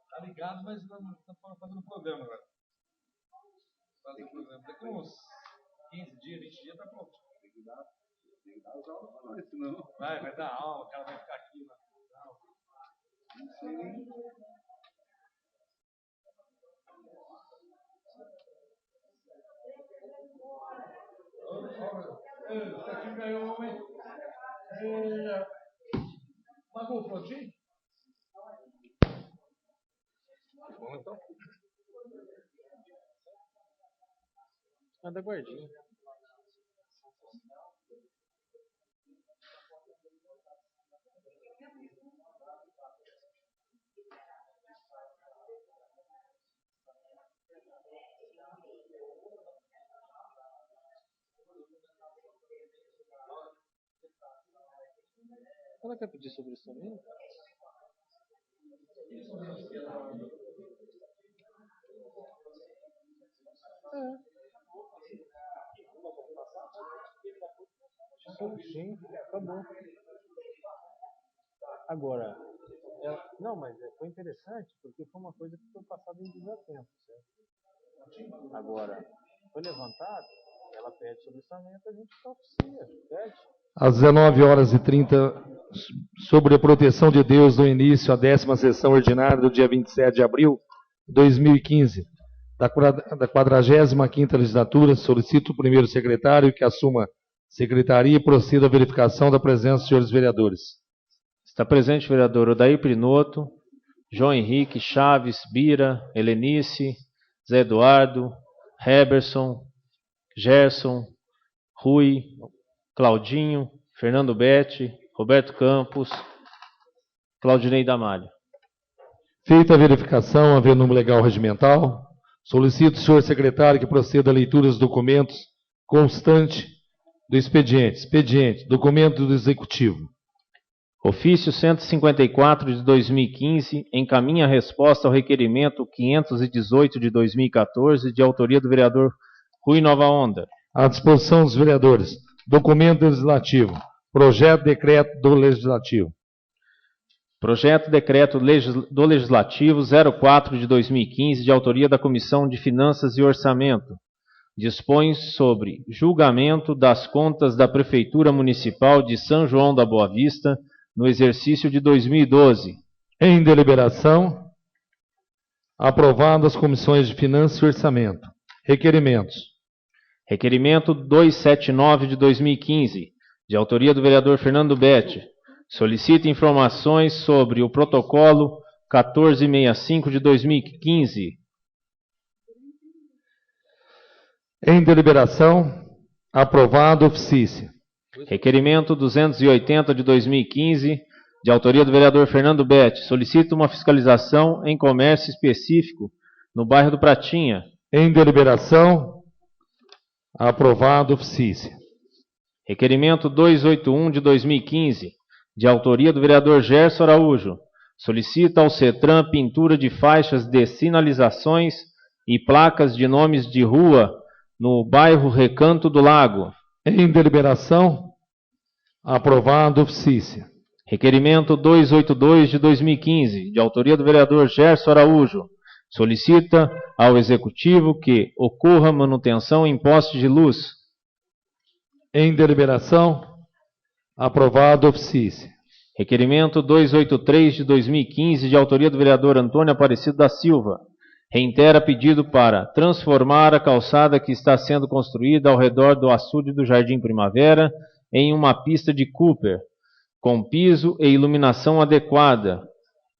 Tá ligado, mas tá fazendo o programa agora. Fazendo o programa. Daqui uns 15 dias, 20 dias tá pronto. Tem que dar as aulas pra nós, senão. Vai dar aula, o cara vai ficar aqui na final. Esse time ganhou, hein? Pagou o prontinho? Bom, então. Anda guardinha. Ela quer pedir sobre isso também? Sim, acabou. Agora, não, mas foi interessante porque foi uma coisa que foi passada em desatento, certo? Agora, foi levantado, ela pede sobre orçamento, a gente oficia, pede. Às 19h30, sobre a proteção de Deus no início, a 10ª sessão ordinária do dia 27 de abril de 2015, da 45ª legislatura, solicito o primeiro secretário que assuma a secretaria e proceda à verificação da presença dos senhores vereadores. Está presente o vereador Odair Prinotto, João Henrique, Chaves, Bira, Helenice, Zé Eduardo, Heberson, Gerson, Rui, Claudinho, Fernando Betti, Roberto Campos, Claudinei Damalho. Feita a verificação, havendo número legal regimental, solicito ao senhor secretário que proceda à leitura dos documentos constante do expediente. Expediente, documento do Executivo. Ofício 154 de 2015 encaminha a resposta ao requerimento 518 de 2014, de autoria do vereador Rui Nova Onda. À disposição dos vereadores. Documento legislativo. Projeto de decreto do Legislativo. Projeto de decreto do Legislativo 04 de 2015, de autoria da Comissão de Finanças e Orçamento. Dispõe sobre julgamento das contas da Prefeitura Municipal de São João da Boa Vista no exercício de 2012. Em deliberação, aprovado as comissões de Finanças e Orçamento. Requerimentos. Requerimento 279 de 2015, de autoria do vereador Fernando Betti. Solicita informações sobre o protocolo 1465 de 2015. Em deliberação, aprovado oficício. Requerimento 280 de 2015, de autoria do vereador Fernando Betti. Solicita uma fiscalização em comércio específico no bairro do Pratinha. Em deliberação, aprovado oficício. Requerimento 281 de 2015, de autoria do vereador Gerson Araújo. Solicita ao CETRAN pintura de faixas de sinalizações e placas de nomes de rua no bairro Recanto do Lago. Em deliberação, aprovado oficício. Requerimento 282 de 2015, de autoria do vereador Gerson Araújo. Solicita ao Executivo que ocorra manutenção em postes de luz. Em deliberação, aprovado oficício. Requerimento 283 de 2015, de autoria do vereador Antônio Aparecido da Silva. Reitera pedido para transformar a calçada que está sendo construída ao redor do açude do Jardim Primavera em uma pista de Cooper, com piso e iluminação adequada,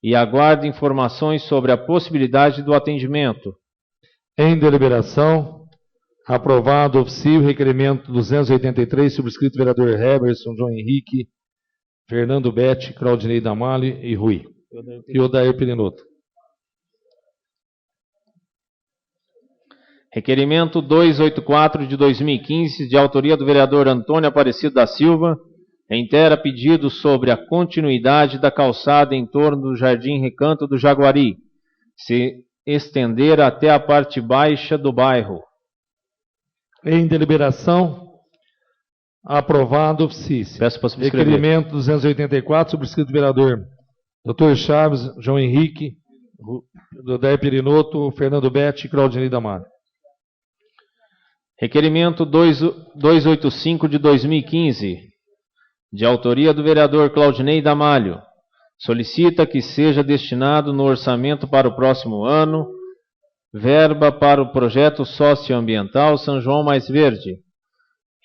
e aguarda informações sobre a possibilidade do atendimento. Em deliberação, aprovado oficício, requerimento 283, subscrito vereador Heberson, João Henrique, Fernando Betti, Claudinei Damalho e Rui. E Odair Prinotto. Requerimento 284 de 2015, de autoria do vereador Antônio Aparecido da Silva, reitera pedido sobre a continuidade da calçada em torno do Jardim Recanto do Jaguari, se estender até a parte baixa do bairro. Em deliberação, aprovado oficício. Peço para subscrever. Requerimento 284, subscrito vereador Dr. Chaves, João Henrique, Dodé Perinoto, Fernando Betti e Claudinei Damalho. Requerimento 285 de 2015, de autoria do vereador Claudinei Damalho, solicita que seja destinado no orçamento para o próximo ano verba para o projeto socioambiental São João Mais Verde,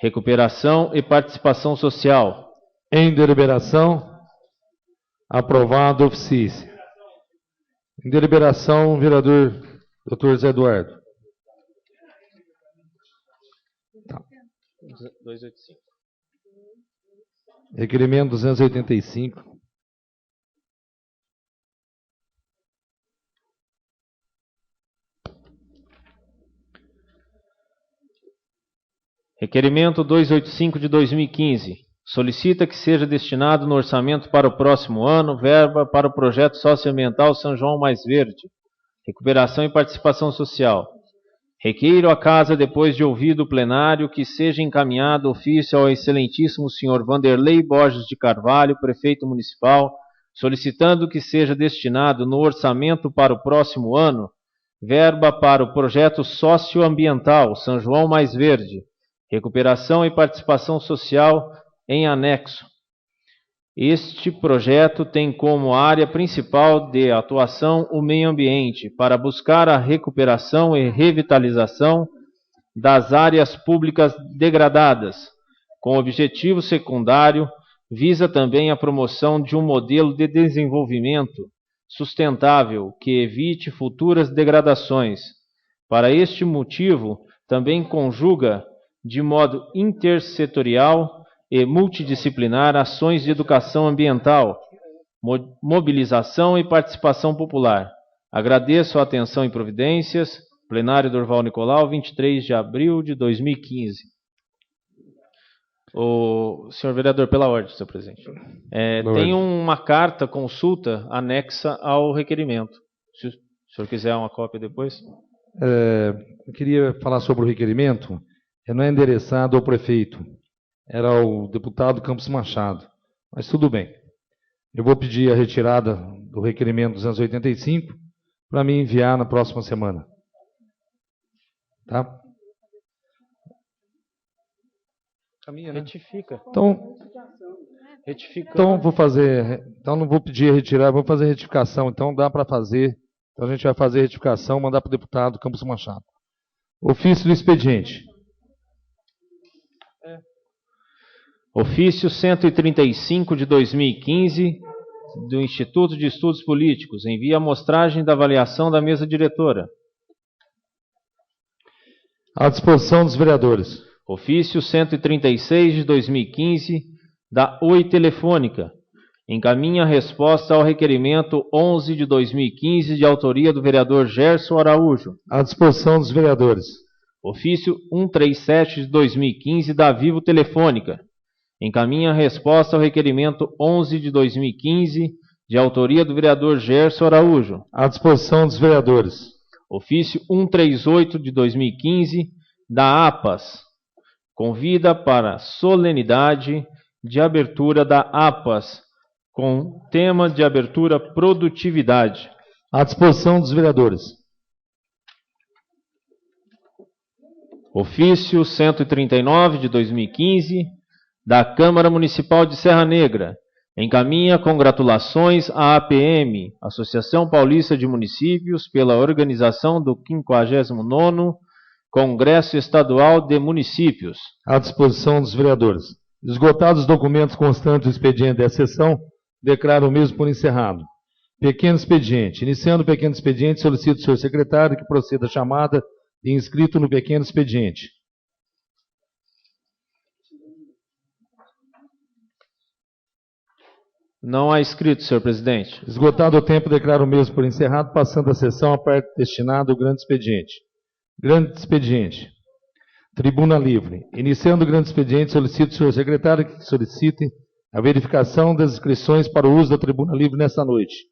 recuperação e participação social. Em deliberação, aprovado oficiência. Em deliberação, vereador Dr. Zé Eduardo. Tá. 285. Requerimento 285. Requerimento 285 de 2015. Solicita que seja destinado no orçamento para o próximo ano verba para o projeto socioambiental São João Mais Verde, recuperação e participação social. Requeiro à Casa, depois de ouvido o plenário, que seja encaminhado ofício ao excelentíssimo senhor Vanderlei Borges de Carvalho, prefeito municipal, solicitando que seja destinado no orçamento para o próximo ano verba para o projeto socioambiental São João Mais Verde, recuperação e participação social em anexo. Este projeto tem como área principal de atuação o meio ambiente, para buscar a recuperação e revitalização das áreas públicas degradadas. Com objetivo secundário, visa também a promoção de um modelo de desenvolvimento sustentável que evite futuras degradações. Para este motivo, também conjuga de modo intersetorial e multidisciplinar ações de educação ambiental, mobilização e participação popular. Agradeço a atenção e providências. Plenário Durval Nicolau, 23 de abril de 2015. O senhor vereador, pela ordem, senhor presidente. Tem uma carta consulta anexa ao requerimento. Se o senhor quiser uma cópia depois. Eu queria falar sobre o requerimento. Não é endereçado ao prefeito. Era o deputado Campos Machado. Mas tudo bem. Eu vou pedir a retirada do requerimento 285 para me enviar na próxima semana. Tá? Caminha, né? Retifica. Então, Retifica. Então vou fazer. Então não vou pedir retirar, vou fazer retificação. Então dá para fazer. Então a gente vai fazer retificação, mandar para o deputado Campos Machado. Ofício do expediente. Ofício 135 de 2015 do Instituto de Estudos Políticos. Envia a amostragem da avaliação da mesa diretora. À disposição dos vereadores. Ofício 136 de 2015 da Oi Telefônica. Encaminha a resposta ao requerimento 11 de 2015 de autoria do vereador Gerson Araújo. À disposição dos vereadores. Ofício 137 de 2015 da Vivo Telefônica. Encaminha a resposta ao requerimento 11 de 2015 de autoria do vereador Gerson Araújo. À disposição dos vereadores. Ofício 138 de 2015 da APAS. Convida para solenidade de abertura da APAS, com tema de abertura produtividade. À disposição dos vereadores. Ofício 139 de 2015 da Câmara Municipal de Serra Negra. Encaminha congratulações à APM, Associação Paulista de Municípios, pela organização do 59º Congresso Estadual de Municípios. À disposição dos vereadores. Esgotados os documentos constantes do expediente dessa sessão, declaro o mesmo por encerrado. Pequeno expediente. Iniciando o pequeno expediente, solicito ao senhor secretário que proceda a chamada de inscrito no pequeno expediente. Não há inscrito, senhor presidente. Esgotado o tempo, declaro o mesmo por encerrado, passando a sessão à parte destinada ao grande expediente. Grande expediente. Tribuna livre. Iniciando o grande expediente, solicito ao senhor secretário que solicite a verificação das inscrições para o uso da tribuna livre nesta noite.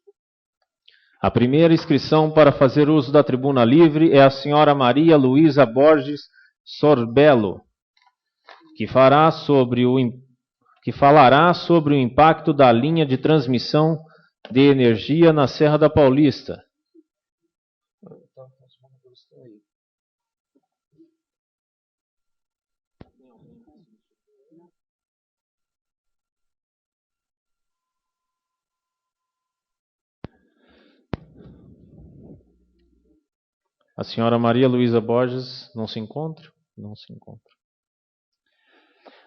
A primeira inscrição para fazer uso da tribuna livre é a senhora Maria Luísa Borges Sorbello, que falará sobre o impacto da linha de transmissão de energia na Serra da Paulista. A senhora Maria Luísa Borges não se encontra? Não se encontra.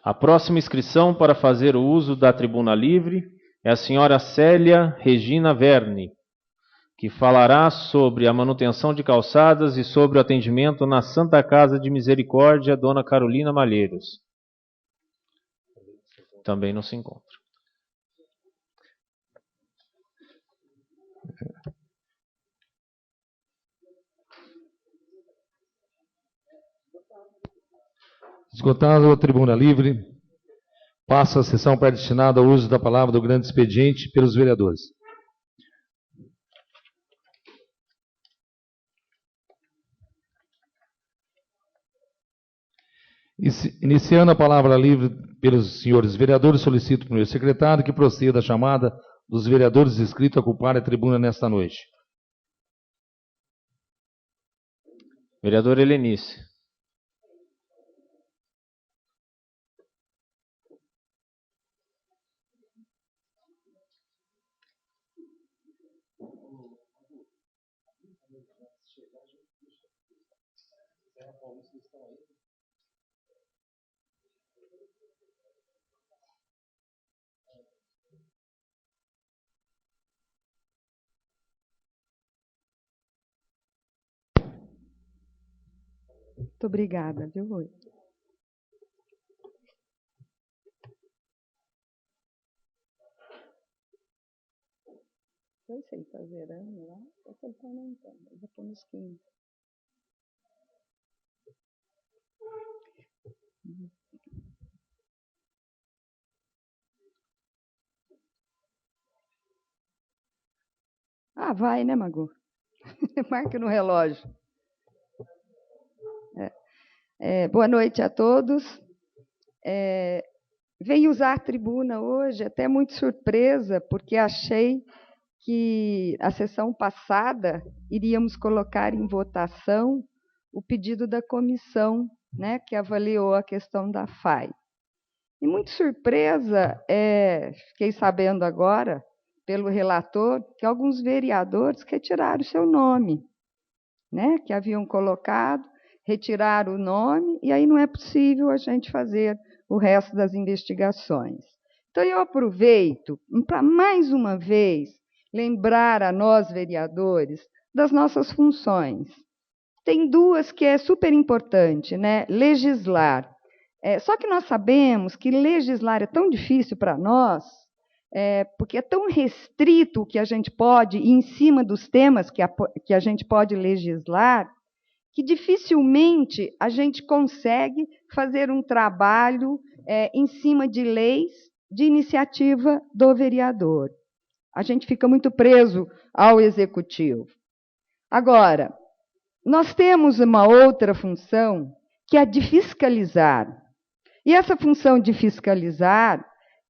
A próxima inscrição para fazer o uso da tribuna livre é a senhora Célia Regina Verne, que falará sobre a manutenção de calçadas e sobre o atendimento na Santa Casa de Misericórdia, Dona Carolina Malheiros. Também não se encontra. Esgotada a tribuna livre, passa a sessão predestinada ao uso da palavra do grande expediente pelos vereadores. Iniciando a palavra livre pelos senhores vereadores, solicito ao primeiro secretário que proceda a chamada dos vereadores inscritos a ocupar a tribuna nesta noite. Vereador Helenice. Muito obrigada, viu, Rui? Foi sei, tá zerando lá? Você tá aumentando, eu vou pôr nos 15. Ah, vai, né, Magu? Marca no relógio. Boa noite a todos. Venho usar a tribuna hoje, até muito surpresa, porque achei que a sessão passada iríamos colocar em votação o pedido da comissão, né, que avaliou a questão da FAI. E muito surpresa, fiquei sabendo agora, pelo relator, que alguns vereadores retiraram o seu nome, né, que haviam colocado, retiraram o nome, e aí não é possível a gente fazer o resto das investigações. Então, eu aproveito para, mais uma vez, lembrar a nós, vereadores, das nossas funções. Tem duas que é super importante, né? Legislar. Só que nós sabemos que legislar é tão difícil para nós, porque é tão restrito o que a gente pode, em cima dos temas que a gente pode legislar, que dificilmente a gente consegue fazer um trabalho em cima de leis de iniciativa do vereador. A gente fica muito preso ao executivo. Agora, nós temos uma outra função, que é a de fiscalizar. E essa função de fiscalizar,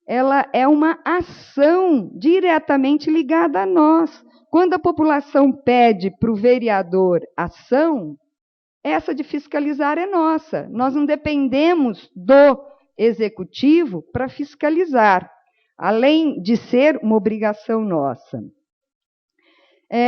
ela é uma ação diretamente ligada a nós. Quando a população pede para o vereador ação, essa de fiscalizar é nossa. Nós não dependemos do executivo para fiscalizar, além de ser uma obrigação nossa.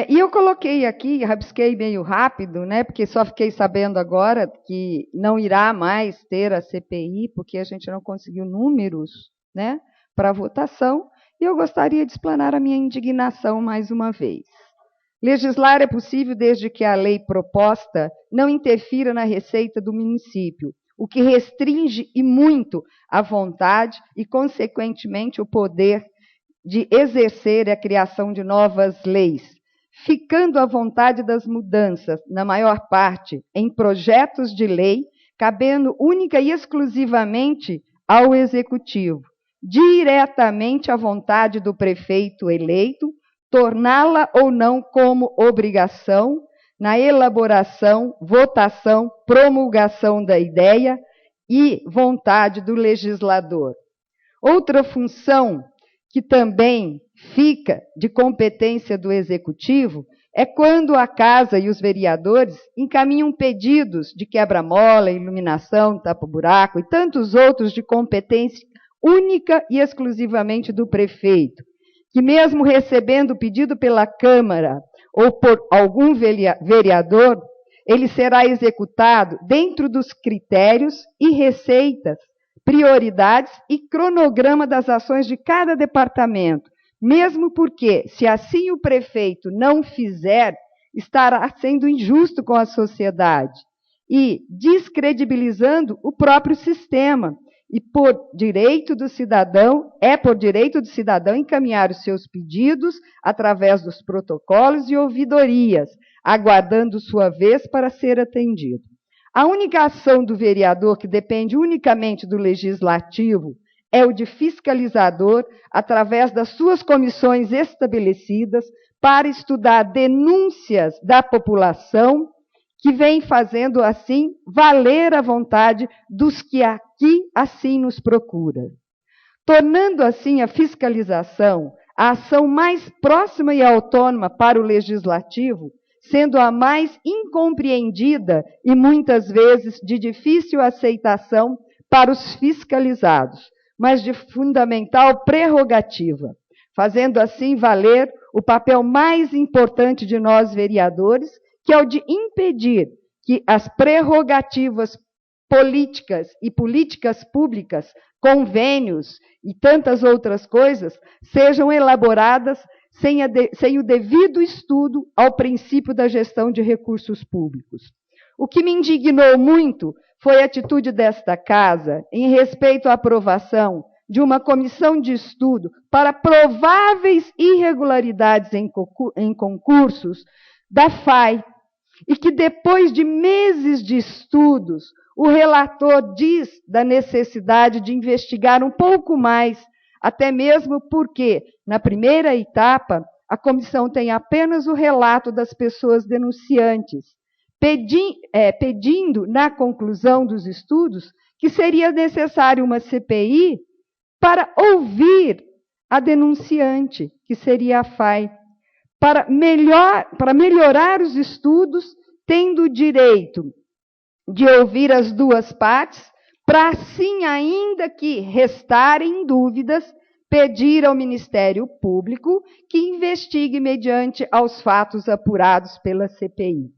E eu coloquei aqui, rabisquei meio rápido, né, porque só fiquei sabendo agora que não irá mais ter a CPI, porque a gente não conseguiu números, né, para votação, e eu gostaria de explanar a minha indignação mais uma vez. Legislar é possível desde que a lei proposta não interfira na receita do município, o que restringe e muito a vontade e, consequentemente, o poder de exercer a criação de novas leis, ficando à vontade das mudanças, na maior parte, em projetos de lei, cabendo única e exclusivamente ao Executivo, diretamente à vontade do prefeito eleito, torná-la ou não como obrigação na elaboração, votação, promulgação da ideia e vontade do legislador. Outra função que também fica de competência do Executivo, é quando a Casa e os vereadores encaminham pedidos de quebra-mola, iluminação, tapa-buraco e tantos outros de competência única e exclusivamente do prefeito, que mesmo recebendo o pedido pela Câmara ou por algum vereador, ele será executado dentro dos critérios e receitas, prioridades e cronograma das ações de cada departamento, mesmo porque, se assim o prefeito não fizer, estará sendo injusto com a sociedade e descredibilizando o próprio sistema. E por direito do cidadão, encaminhar os seus pedidos através dos protocolos e ouvidorias, aguardando sua vez para ser atendido. A única ação do vereador que depende unicamente do legislativo é o de fiscalizador, através das suas comissões estabelecidas para estudar denúncias da população, que vem fazendo assim valer a vontade dos que aqui assim nos procuram. Tornando assim a fiscalização a ação mais próxima e autônoma para o legislativo, sendo a mais incompreendida e muitas vezes de difícil aceitação para os fiscalizados, mas de fundamental prerrogativa, fazendo assim valer o papel mais importante de nós vereadores, que é o de impedir que as prerrogativas políticas e políticas públicas, convênios e tantas outras coisas, sejam elaboradas sem o devido estudo ao princípio da gestão de recursos públicos. O que me indignou muito foi a atitude desta Casa em respeito à aprovação de uma comissão de estudo para prováveis irregularidades em concursos da FAI, e que depois de meses de estudos, o relator diz da necessidade de investigar um pouco mais, até mesmo porque, na primeira etapa, a comissão tem apenas o relato das pessoas denunciantes, pedindo, na conclusão dos estudos, que seria necessário uma CPI para ouvir a denunciante, que seria a FAI, para melhorar os estudos, tendo o direito de ouvir as duas partes, para assim, ainda que restarem dúvidas, pedir ao Ministério Público que investigue mediante aos fatos apurados pela CPI.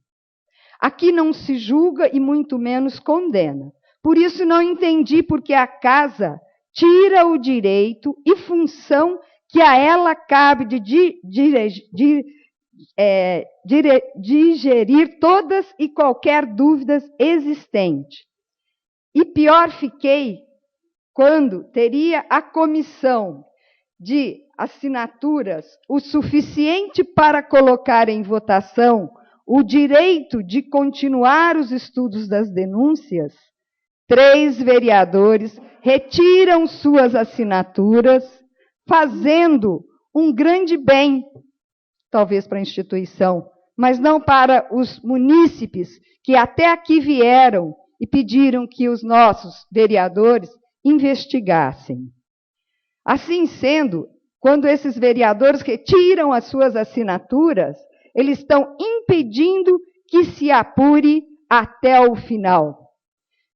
Aqui não se julga e muito menos condena. Por isso não entendi porque a Casa tira o direito e função que a ela cabe de digerir todas e qualquer dúvidas existente. E pior fiquei quando teria a comissão de assinaturas o suficiente para colocar em votação o direito de continuar os estudos das denúncias. 3 vereadores retiram suas assinaturas, fazendo um grande bem, talvez para a instituição, mas não para os munícipes que até aqui vieram e pediram que os nossos vereadores investigassem. Assim sendo, quando esses vereadores retiram as suas assinaturas, eles estão impedindo que se apure até o final,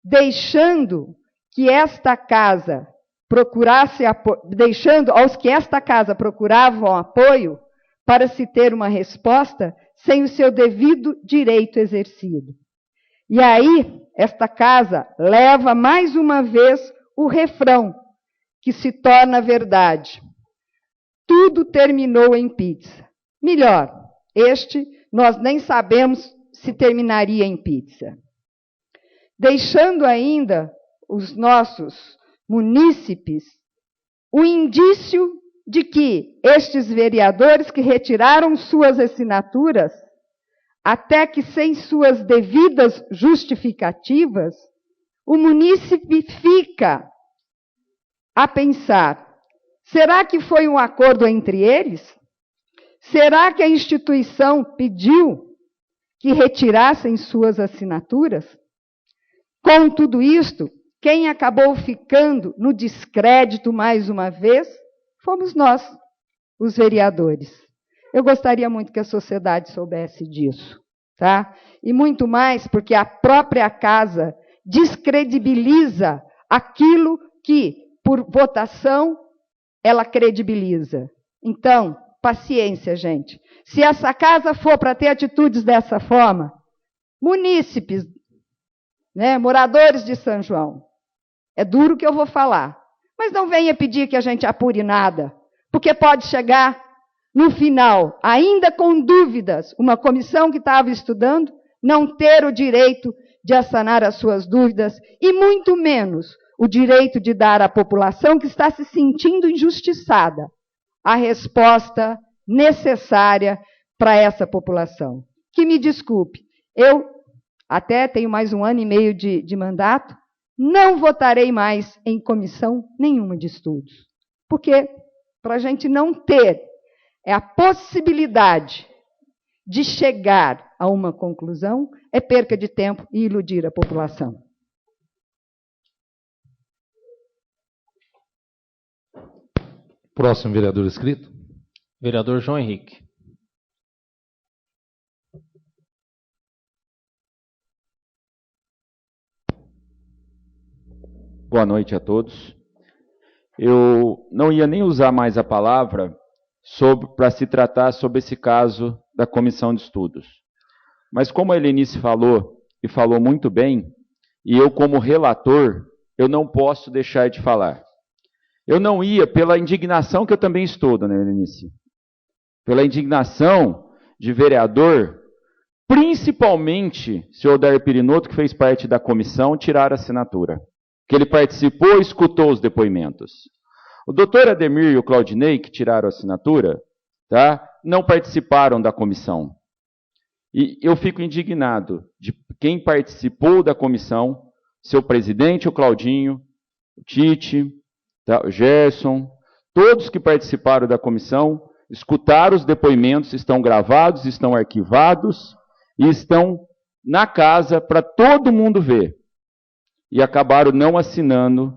deixando que esta Casa deixando aos que esta Casa procuravam apoio para se ter uma resposta sem o seu devido direito exercido. E aí, esta Casa leva mais uma vez o refrão, que se torna verdade. Tudo terminou em pizza. Melhor, nós nem sabemos se terminaria em pizza. Deixando ainda os nossos munícipes o indício de que estes vereadores que retiraram suas assinaturas, até que sem suas devidas justificativas, o munícipe fica a pensar: será que foi um acordo entre eles? Será que a instituição pediu que retirassem suas assinaturas? Com tudo isto, quem acabou ficando no descrédito mais uma vez fomos nós, os vereadores. Eu gostaria muito que a sociedade soubesse disso, tá? E muito mais porque a própria casa descredibiliza aquilo que, por votação, ela credibiliza. Então, paciência, gente. Se essa casa for para ter atitudes dessa forma, munícipes, né, moradores de São João, é duro o que eu vou falar, mas não venha pedir que a gente apure nada, porque pode chegar no final, ainda com dúvidas, uma comissão que estava estudando, não ter o direito de sanar as suas dúvidas e muito menos o direito de dar à população que está se sentindo injustiçada a resposta necessária para essa população. Que me desculpe, eu até tenho mais 1 ano e meio de mandato, não votarei mais em comissão nenhuma de estudos. Porque, para a gente não ter a possibilidade de chegar a uma conclusão, é perca de tempo e iludir a população. Próximo vereador inscrito. Vereador João Henrique. Boa noite a todos. Eu não ia nem usar mais a palavra para se tratar sobre esse caso da comissão de estudos. Mas como a Helenice falou, e falou muito bem, e eu como relator, eu não posso deixar de falar. Eu não ia pela indignação que eu também estou, dona Helenice, pela indignação de vereador, principalmente se o Odair Pirinotto, que fez parte da comissão, tirar a assinatura. Que ele participou e escutou os depoimentos. O doutor Ademir e o Claudinei, que tiraram a assinatura, tá, não participaram da comissão. E eu fico indignado de quem participou da comissão, seu presidente, o Claudinho, o Tite, tá, o Gerson, todos que participaram da comissão, escutaram os depoimentos, estão gravados, estão arquivados e estão na casa para todo mundo ver. E acabaram não assinando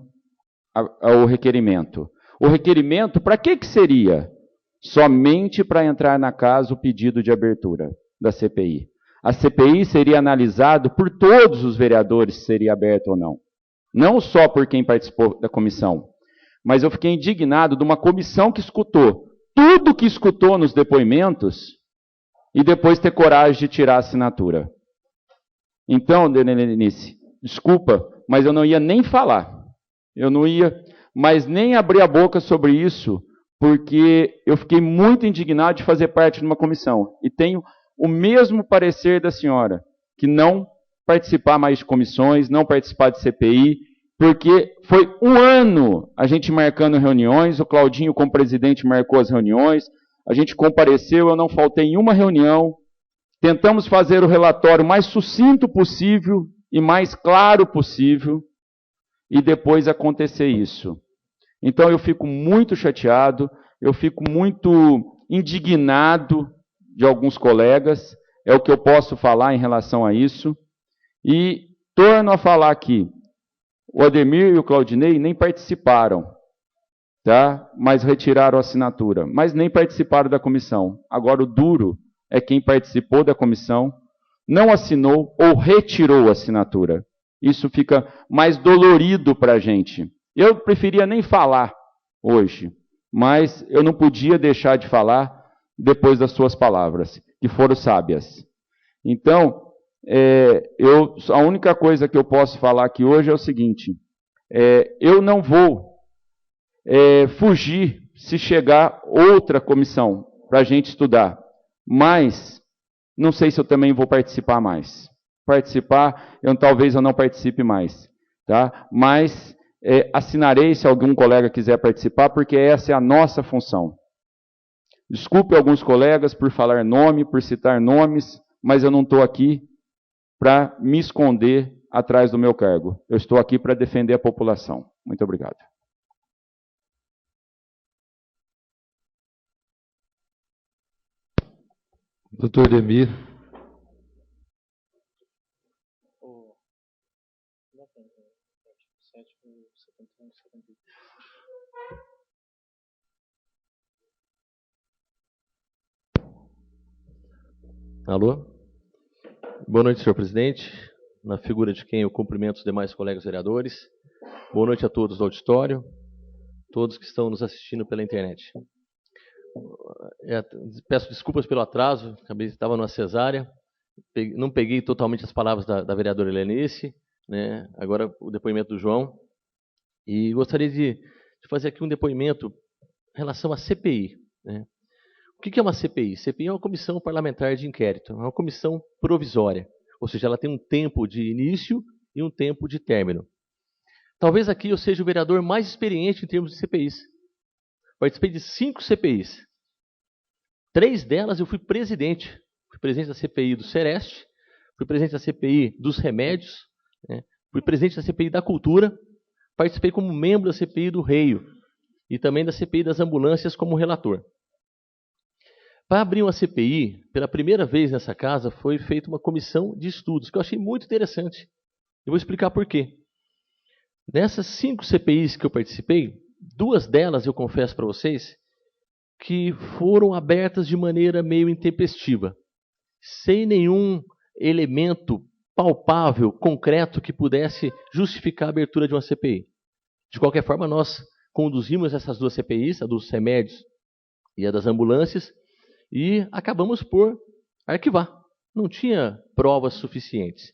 o requerimento. O requerimento, para que seria? Somente para entrar na casa o pedido de abertura da CPI. A CPI seria analisada por todos os vereadores se seria aberta ou não. Não só por quem participou da comissão. Mas eu fiquei indignado de uma comissão que escutou tudo que escutou nos depoimentos e depois ter coragem de tirar a assinatura. Então, dona Helenice, desculpa, mas eu não ia nem falar. Eu não ia mais nem abrir a boca sobre isso, porque eu fiquei muito indignado de fazer parte de uma comissão. E tenho o mesmo parecer da senhora, que não participar mais de comissões, não participar de CPI, porque foi 1 ano a gente marcando reuniões, o Claudinho, como presidente, marcou as reuniões, a gente compareceu, eu não faltei em uma reunião, tentamos fazer o relatório mais sucinto possível e mais claro possível, e depois acontecer isso. Então eu fico muito chateado, eu fico muito indignado de alguns colegas, é o que eu posso falar em relação a isso, e torno a falar aqui, o Ademir e o Claudinei nem participaram, tá? Mas retiraram a assinatura, mas nem participaram da comissão. Agora o duro é quem participou da comissão, não assinou ou retirou a assinatura. Isso fica mais dolorido para a gente. Eu preferia nem falar hoje, mas eu não podia deixar de falar depois das suas palavras, que foram sábias. Então, a única coisa que eu posso falar aqui hoje é o seguinte, eu não vou fugir se chegar outra comissão para a gente estudar, mas não sei se eu também vou participar mais. Talvez eu não participe mais, tá? Mas assinarei se algum colega quiser participar, porque essa é a nossa função. Desculpe alguns colegas por falar nome, por citar nomes, mas eu não estou aqui para me esconder atrás do meu cargo. Eu estou aqui para defender a população. Muito obrigado. Doutor Demir. Alô? Boa noite, senhor presidente. Na figura de quem eu cumprimento os demais colegas vereadores. Boa noite a todos do auditório, todos que estão nos assistindo pela internet. Peço desculpas pelo atraso, estava numa cesárea, não peguei totalmente as palavras da vereadora Helenice, né? Agora o depoimento do João. E gostaria de fazer aqui um depoimento em relação à CPI, né? O que é uma CPI? CPI é uma comissão parlamentar de inquérito, é uma comissão provisória, ou seja, ela tem um tempo de início e um tempo de término. Talvez aqui eu seja o vereador mais experiente em termos de CPIs. Participei de 5 CPIs. 3 delas eu fui presidente. Fui presidente da CPI do Sereste, fui presidente da CPI dos remédios, né? Fui presidente da CPI da cultura, participei como membro da CPI do Reio e também da CPI das ambulâncias como relator. Para abrir uma CPI, pela primeira vez nessa casa, foi feita uma comissão de estudos, que eu achei muito interessante. Eu vou explicar por quê. Nessas 5 CPIs que eu participei, 2 delas, eu confesso para vocês, que foram abertas de maneira meio intempestiva, sem nenhum elemento palpável, concreto, que pudesse justificar a abertura de uma CPI. De qualquer forma, nós conduzimos essas 2 CPIs, a dos remédios e a das ambulâncias, e acabamos por arquivar. Não tinha provas suficientes.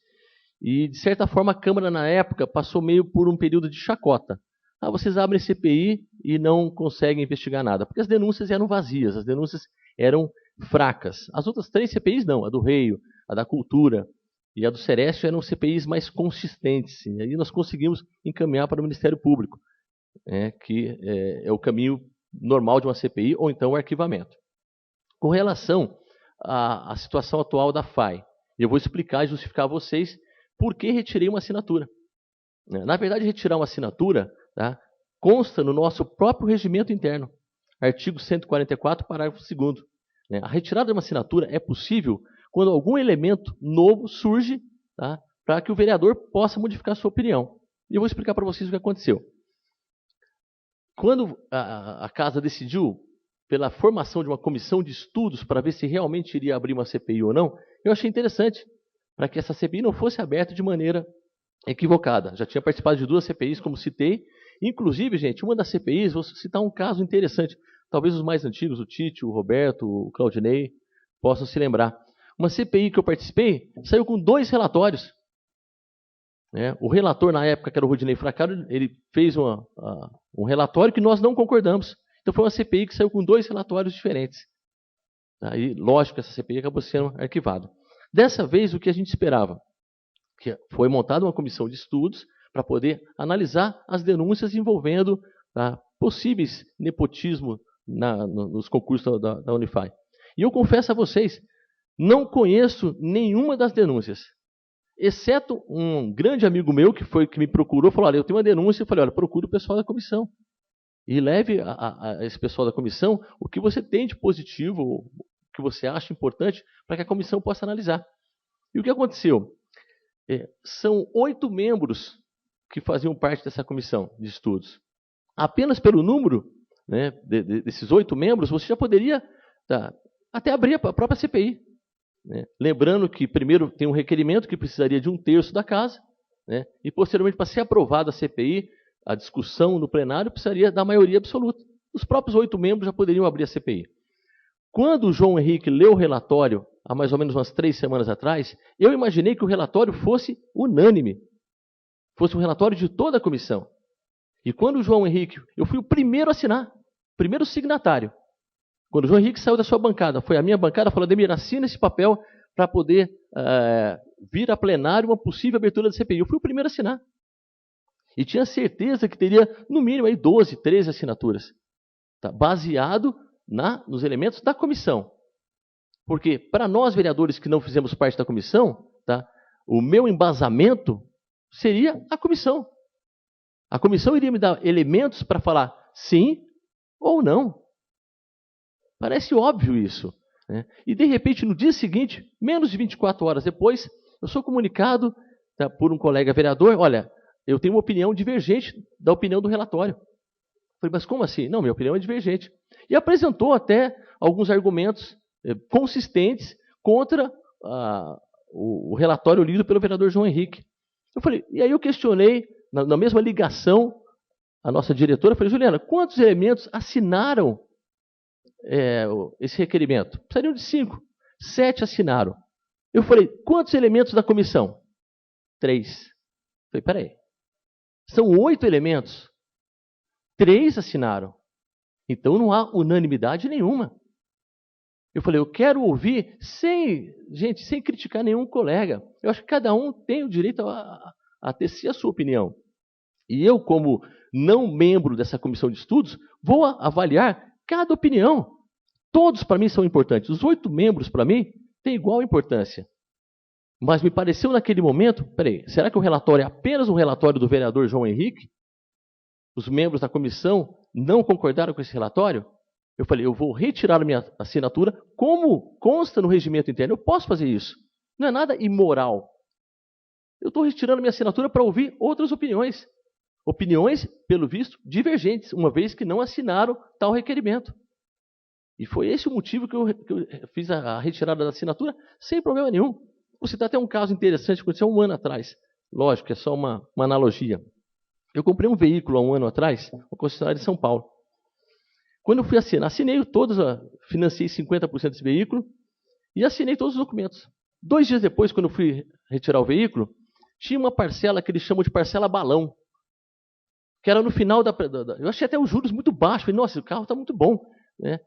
E, de certa forma, a Câmara, na época, passou meio por um período de chacota. Vocês abrem CPI e não conseguem investigar nada, porque as denúncias eram vazias, as denúncias eram fracas. As outras 3 CPIs não, a do Reio, a da Cultura e a do Sereste eram CPIs mais consistentes. E aí nós conseguimos encaminhar para o Ministério Público, que é o caminho normal de uma CPI, ou então o arquivamento. Com relação à situação atual da FAI, eu vou explicar e justificar a vocês por que retirei uma assinatura. Na verdade, retirar uma assinatura, tá, consta no nosso próprio regimento interno, artigo 144, parágrafo 2º. A retirada de uma assinatura é possível quando algum elemento novo surge, tá, para que o vereador possa modificar a sua opinião. E eu vou explicar para vocês o que aconteceu. Quando a casa decidiu pela formação de uma comissão de estudos para ver se realmente iria abrir uma CPI ou não, eu achei interessante, para que essa CPI não fosse aberta de maneira equivocada. Já tinha participado de 2 CPIs, como citei. Inclusive, gente, uma das CPIs, vou citar um caso interessante. Talvez os mais antigos, o Tite, o Roberto, o Claudinei, possam se lembrar. Uma CPI que eu participei, saiu com 2 relatórios. O relator, na época, que era o Rodinei Fracaro, ele fez um relatório que nós não concordamos. Então foi uma CPI que saiu com 2 relatórios diferentes. Aí, lógico, essa CPI acabou sendo arquivada. Dessa vez, o que a gente esperava? Que foi montada uma comissão de estudos para poder analisar as denúncias envolvendo possíveis nepotismo nos concursos da Unify. E eu confesso a vocês, não conheço nenhuma das denúncias, exceto um grande amigo meu que me procurou, falou, olha, eu tenho uma denúncia, eu falei, olha, procure o pessoal da comissão. E leve a esse pessoal da comissão o que você tem de positivo, o que você acha importante, para que a comissão possa analisar. E o que aconteceu? São 8 membros que faziam parte dessa comissão de estudos. Apenas pelo número, né, desses 8 membros, você já poderia até abrir a própria CPI. Né? Lembrando que primeiro tem um requerimento que precisaria de 1/3 da casa, né, e posteriormente, para ser aprovada a CPI, a discussão no plenário precisaria da maioria absoluta. Os próprios 8 membros já poderiam abrir a CPI. Quando o João Henrique leu o relatório, há mais ou menos umas 3 semanas atrás, eu imaginei que o relatório fosse unânime, fosse um relatório de toda a comissão. E quando o João Henrique, eu fui o primeiro a assinar, o primeiro signatário. Quando o João Henrique saiu da sua bancada, foi a minha bancada, falou, Ademir, assina esse papel para poder vir a plenário uma possível abertura da CPI. Eu fui o primeiro a assinar. E tinha certeza que teria, no mínimo, aí 12, 13 assinaturas. Baseado nos elementos da comissão. Porque, para nós, vereadores que não fizemos parte da comissão, o meu embasamento seria a comissão. A comissão iria me dar elementos para falar sim ou não. Parece óbvio isso. Né? E, de repente, no dia seguinte, menos de 24 horas depois, eu sou comunicado por um colega vereador, olha, eu tenho uma opinião divergente da opinião do relatório. Eu falei, mas como assim? Não, minha opinião é divergente. E apresentou até alguns argumentos consistentes contra o relatório lido pelo vereador João Henrique. Eu falei, e aí eu questionei, na mesma ligação, a nossa diretora, eu falei, Juliana, quantos elementos assinaram esse requerimento? Precisariam de 5. 7 assinaram. Eu falei, quantos elementos da comissão? 3. Eu falei, peraí. São 8 elementos. 3 assinaram. Então não há unanimidade nenhuma. Eu falei, eu quero ouvir sem criticar nenhum colega. Eu acho que cada um tem o direito a tecer a sua opinião. E eu, como não membro dessa comissão de estudos, vou avaliar cada opinião. Todos, para mim, são importantes. Os 8 membros, para mim, têm igual importância. Mas me pareceu naquele momento, peraí, será que o relatório é apenas um relatório do vereador João Henrique? Os membros da comissão não concordaram com esse relatório? Eu falei, eu vou retirar a minha assinatura, como consta no regimento interno. Eu posso fazer isso. Não é nada imoral. Eu estou retirando a minha assinatura para ouvir outras opiniões. Opiniões, pelo visto, divergentes, uma vez que não assinaram tal requerimento. E foi esse o motivo que eu fiz a retirada da assinatura, sem problema nenhum. Vou citar até um caso interessante que aconteceu 1 ano atrás. Lógico, é só uma analogia. Eu comprei um veículo há 1 ano atrás, uma concessionária de São Paulo. Quando eu fui assinar, financiei 50% desse veículo e assinei todos os documentos. 2 dias depois, quando eu fui retirar o veículo, tinha uma parcela que eles chamam de parcela balão, que era no final eu achei até os juros muito baixos. Falei, nossa, o carro está muito bom, né?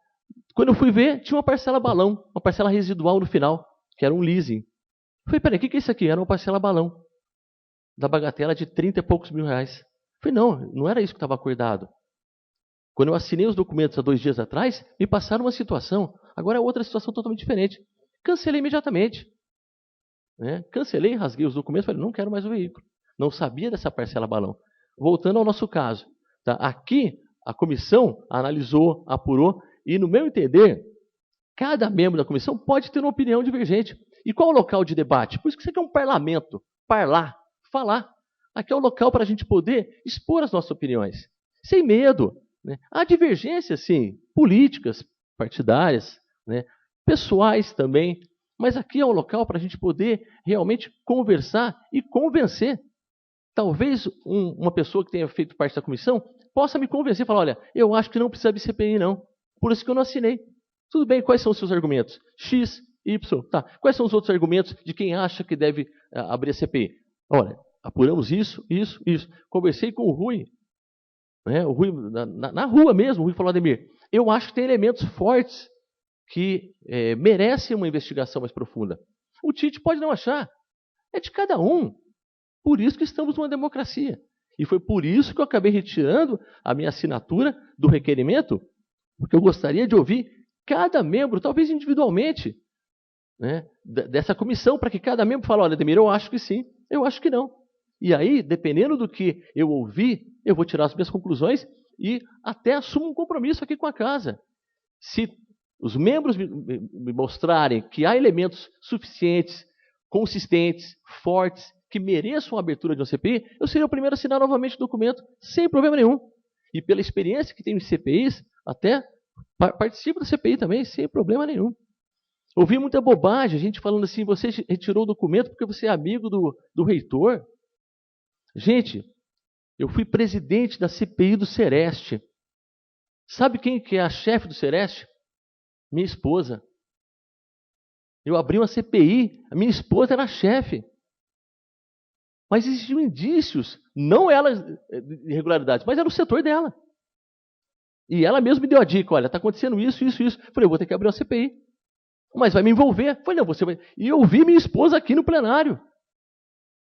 Quando eu fui ver, tinha uma parcela balão, uma parcela residual no final, que era um leasing. Falei, peraí, o que é isso aqui? Era uma parcela balão, da bagatela de 30 e poucos mil reais. Falei, não era isso que estava acordado. Quando eu assinei os documentos há 2 dias atrás, me passaram uma situação. Agora é outra situação totalmente diferente. Cancelei imediatamente. Né? Cancelei, rasguei os documentos, falei, não quero mais o veículo. Não sabia dessa parcela balão. Voltando ao nosso caso. Tá? Aqui, a comissão analisou, apurou, e no meu entender, cada membro da comissão pode ter uma opinião divergente. E qual é o local de debate? Por isso que isso aqui é um parlamento. Falar. Aqui é o local para a gente poder expor as nossas opiniões. Sem medo. Né? Há divergências, sim, políticas, partidárias, né? Pessoais também. Mas aqui é um local para a gente poder realmente conversar e convencer. Talvez uma pessoa que tenha feito parte da comissão possa me convencer e falar, olha, eu acho que não precisa de CPI, não. Por isso que eu não assinei. Tudo bem, quais são os seus argumentos? X, Y, tá. Quais são os outros argumentos de quem acha que deve abrir a CPI? Olha, apuramos isso. Conversei com o Rui, né? O Rui na rua mesmo, o Rui falou, Ademir, eu acho que tem elementos fortes que merecem uma investigação mais profunda. O Tite pode não achar. É de cada um. Por isso que estamos numa democracia. E foi por isso que eu acabei retirando a minha assinatura do requerimento, porque eu gostaria de ouvir cada membro, talvez individualmente, né, dessa comissão, para que cada membro fale, olha, Ademir, eu acho que sim, eu acho que não. E aí, dependendo do que eu ouvir, eu vou tirar as minhas conclusões e até assumo um compromisso aqui com a casa. Se os membros me mostrarem que há elementos suficientes, consistentes, fortes, que mereçam a abertura de uma CPI, eu seria o primeiro a assinar novamente o documento, sem problema nenhum. E pela experiência que tenho em CPIs, até participo da CPI também, sem problema nenhum. Ouvi muita bobagem, gente falando assim, você retirou o documento porque você é amigo do reitor. Gente, eu fui presidente da CPI do Sereste. Sabe quem que é a chefe do Sereste? Minha esposa. Eu abri uma CPI, a minha esposa era a chefe. Mas existiam indícios, não ela de irregularidades, mas era o setor dela. E ela mesma me deu a dica, olha, está acontecendo isso. Falei, eu vou ter que abrir uma CPI. Mas vai me envolver. Falei, não, você vai... E eu vi minha esposa aqui no plenário.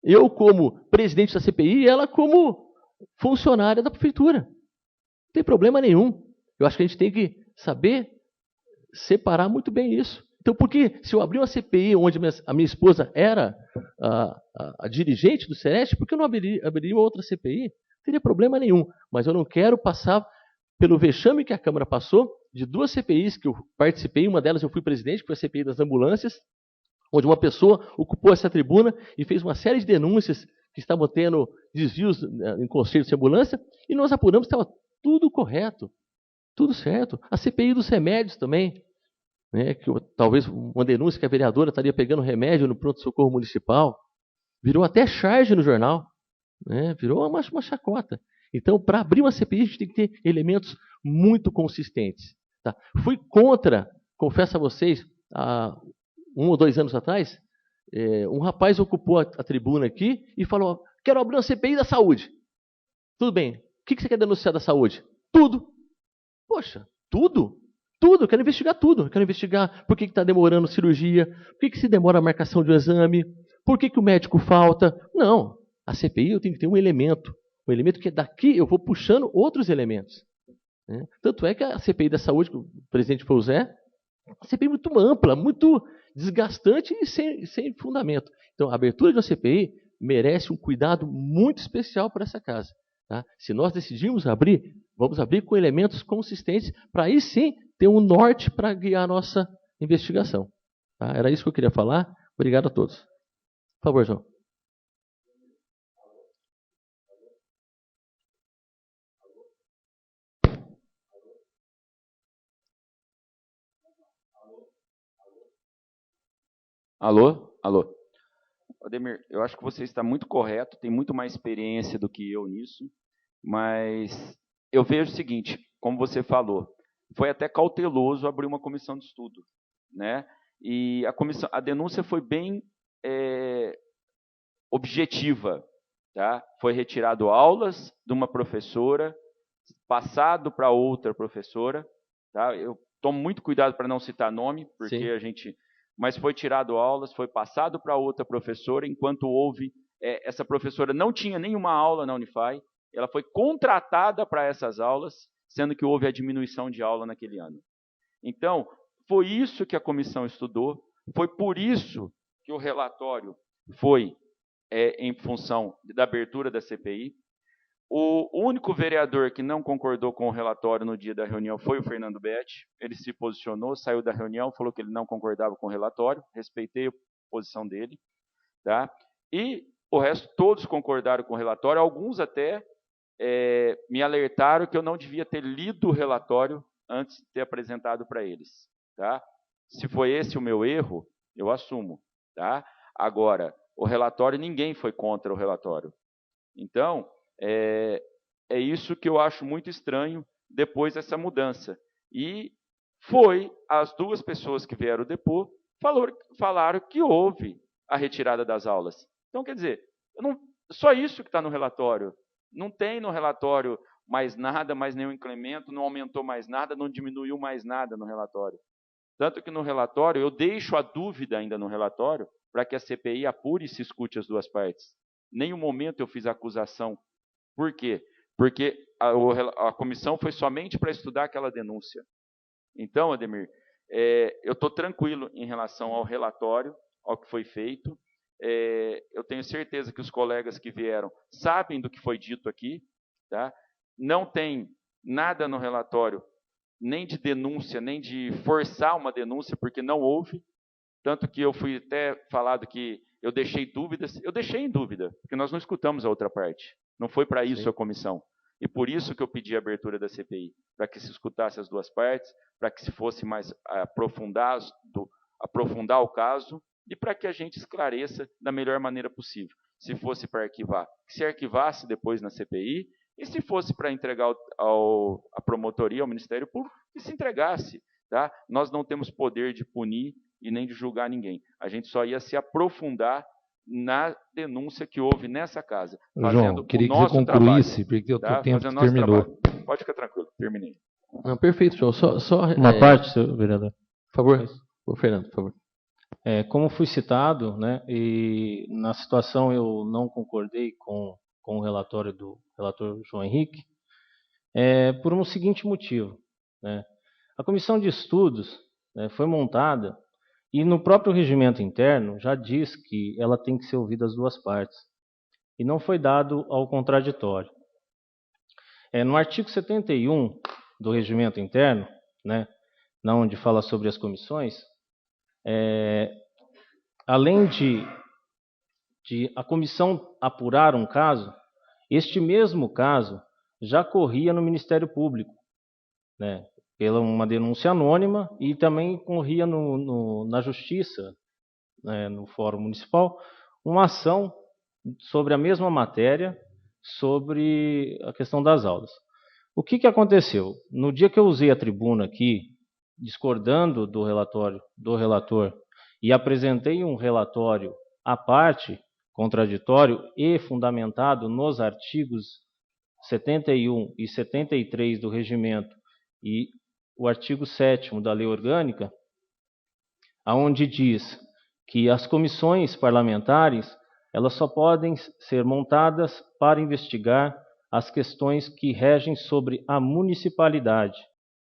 Eu como presidente da CPI e ela como funcionária da prefeitura. Não tem problema nenhum. Eu acho que a gente tem que saber separar muito bem isso. Então, porque se eu abrir uma CPI onde a minha esposa era a dirigente do Sereste, por que eu não abriria outra CPI? Não teria problema nenhum. Mas eu não quero passar pelo vexame que a Câmara passou, de 2 CPIs que eu participei, uma delas eu fui presidente, que foi a CPI das ambulâncias, onde uma pessoa ocupou essa tribuna e fez uma série de denúncias que estavam tendo desvios em conselhos de ambulância, e nós apuramos que estava tudo correto, tudo certo. A CPI dos remédios também. né, que talvez uma denúncia que a vereadora estaria pegando remédio no pronto-socorro municipal, virou até charge no jornal, né, virou uma chacota. Então, para abrir uma CPI, a gente tem que ter elementos muito consistentes. Tá? Fui contra, confesso a vocês, há 1 ou 2 anos atrás, um rapaz ocupou a tribuna aqui e falou: quero abrir uma CPI da saúde. Tudo bem. O que você quer denunciar da saúde? Tudo. Poxa, tudo? Tudo. Eu quero investigar tudo. Eu quero investigar por que está demorando cirurgia, por que se demora a marcação de um exame, por que o médico falta. Não. A CPI eu tenho que ter um elemento que daqui eu vou puxando outros elementos. Né? Tanto é que a CPI da saúde, que o presidente foi o Zé, uma CPI muito ampla, muito desgastante e sem fundamento. Então, a abertura de uma CPI merece um cuidado muito especial para essa casa. Tá? Se nós decidirmos abrir, vamos abrir com elementos consistentes para aí sim ter um norte para guiar a nossa investigação. Tá? Era isso que eu queria falar. Obrigado a todos. Por favor, João. Alô? Alô? Ademir, eu acho que você está muito correto, tem muito mais experiência do que eu nisso, mas eu vejo o seguinte, como você falou, foi até cauteloso abrir uma comissão de estudo, né? E a denúncia foi bem objetiva, tá? Foi retirado aulas de uma professora, passado para outra professora, tá? Eu tomo muito cuidado para não citar nome, porque Sim. a gente... Mas foi tirado aulas, foi passado para outra professora, enquanto houve... essa professora não tinha nenhuma aula na Unify, ela foi contratada para essas aulas, sendo que houve a diminuição de aula naquele ano. Então, foi isso que a comissão estudou, foi por isso que o relatório foi em função da abertura da CPI. O único vereador que não concordou com o relatório no dia da reunião foi o Fernando Betti. Ele se posicionou, saiu da reunião, falou que ele não concordava com o relatório, respeitei a posição dele. Tá? E o resto, todos concordaram com o relatório, alguns até me alertaram que eu não devia ter lido o relatório antes de ter apresentado para eles. Tá? Se foi esse o meu erro, eu assumo. Tá? Agora, o relatório, ninguém foi contra o relatório. Então, é isso que eu acho muito estranho depois dessa mudança. E foi as 2 pessoas que vieram depor, falaram que houve a retirada das aulas. Então, quer dizer, só isso que está no relatório. Não tem no relatório mais nada, mais nenhum incremento, não aumentou mais nada, não diminuiu mais nada no relatório. Tanto que no relatório, eu deixo a dúvida ainda no relatório, para que a CPI apure e se escute as 2 partes. Em nenhum momento eu fiz acusação. Por quê? Porque a comissão foi somente para estudar aquela denúncia. Então, Ademir, eu estou tranquilo em relação ao relatório, ao que foi feito. Eu tenho certeza que os colegas que vieram sabem do que foi dito aqui. Tá? Não tem nada no relatório, nem de denúncia, nem de forçar uma denúncia, porque não houve. Tanto que eu fui até falado que eu deixei dúvidas. Eu deixei em dúvida, porque nós não escutamos a outra parte. Não foi para isso a comissão. E por isso que eu pedi a abertura da CPI, para que se escutasse as 2 partes, para que se fosse mais aprofundar o caso e para que a gente esclareça da melhor maneira possível. Se fosse para arquivar, que se arquivasse depois na CPI, e se fosse para entregar à promotoria, ao Ministério Público, que se entregasse. Tá? Nós não temos poder de punir e nem de julgar ninguém. A gente só ia se aprofundar na denúncia que houve nessa casa. João, queria que você concluísse, porque o teu tempo terminou. Pode ficar tranquilo, terminei. Não, perfeito, João. Só uma parte, senhor vereador. Por favor, o Fernando, por favor. Como fui citado, né, e na situação eu não concordei com o relatório do relator João Henrique, por um seguinte motivo. Né? A comissão de estudos foi montada e no próprio regimento interno já diz que ela tem que ser ouvida as 2 partes. E não foi dado ao contraditório. No artigo 71 do regimento interno, né, onde fala sobre as comissões, além de a comissão apurar um caso, este mesmo caso já corria no Ministério Público. Né? pela uma denúncia anônima e também corria na Justiça, né, no Fórum Municipal, uma ação sobre a mesma matéria, sobre a questão das aulas. O que aconteceu? No dia que eu usei a tribuna aqui, discordando do relatório do relator, e apresentei um relatório à parte, contraditório e fundamentado nos artigos 71 e 73 do Regimento e o artigo 7º da Lei Orgânica, aonde diz que as comissões parlamentares elas só podem ser montadas para investigar as questões que regem sobre a municipalidade.